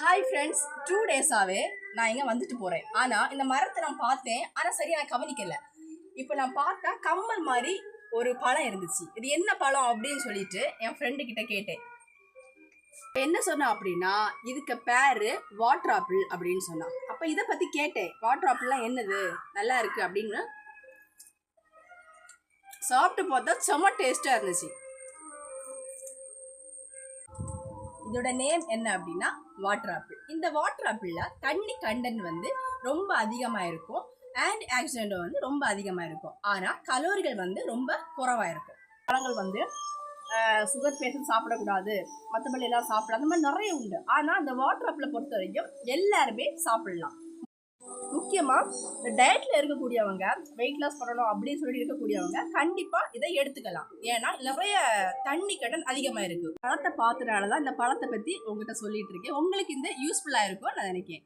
Hi friends, 2 டேஸாகவே நான் இங்கே வந்துட்டு போகிறேன். ஆனால் இந்த மரத்தை நான் பார்த்தேன், ஆனால் சரியாக நான் கவனிக்கலை. இப்போ நான் பார்த்தா கம்மல் மாதிரி ஒரு பழம் இருந்துச்சு. இது என்ன பழம் அப்படின்னு சொல்லிட்டு என் ஃப்ரெண்டு கிட்ட கேட்டேன். என்ன சொன்னா அப்படின்னா, இதுக்கு பேரு வாட்டர் ஆப்பிள் அப்படின்னு சொன்னான். அப்போ இதை பற்றி கேட்டேன், வாட்டர் ஆப்பிள்லாம் என்னது, நல்லா இருக்கு அப்படின்னு. சாப்பிட்டு பார்த்தா செம்ம டேஸ்ட்டாக இருந்துச்சு. இதோட நேம் என்ன அப்படின்னா வாட்டர் ஆப்பிள். இந்த வாட்டர் ஆப்பிளில் தண்ணி கண்டென்ட் வந்து ரொம்ப அதிகமாக இருக்கும், அண்ட் ஆக்சிடென்ட் வந்து ரொம்ப அதிகமாக இருக்கும். ஆனால் கலோரிகள் வந்து ரொம்ப குறைவாக இருக்கும். பழங்கள் வந்து சுகர் பேஷண்ட் சாப்பிடக்கூடாது, மற்றபடி எல்லாம் சாப்பிடலாம், அந்த மாதிரி நிறைய உண்டு. ஆனால் அந்த வாட்டர் ஆப்பிளை பொறுத்த வரைக்கும் எல்லாருமே சாப்பிடலாம். முக்கியமாக இந்த டயட்டில் இருக்கக்கூடியவங்க, வெயிட் லாஸ் பண்ணணும் அப்படின்னு சொல்லி இருக்கக்கூடியவங்க கண்டிப்பாக இதை எடுத்துக்கலாம். ஏன்னா நிறைய தண்ணி கடன் அதிகமாக இருக்குது. பழத்தை பார்த்தனால தான் இந்த பழத்தை பற்றி உங்கள்கிட்ட சொல்லிட்டு இருக்கேன். உங்களுக்கு இந்த யூஸ்ஃபுல்லாக இருக்கும்னு நான் நினைக்கிறேன்.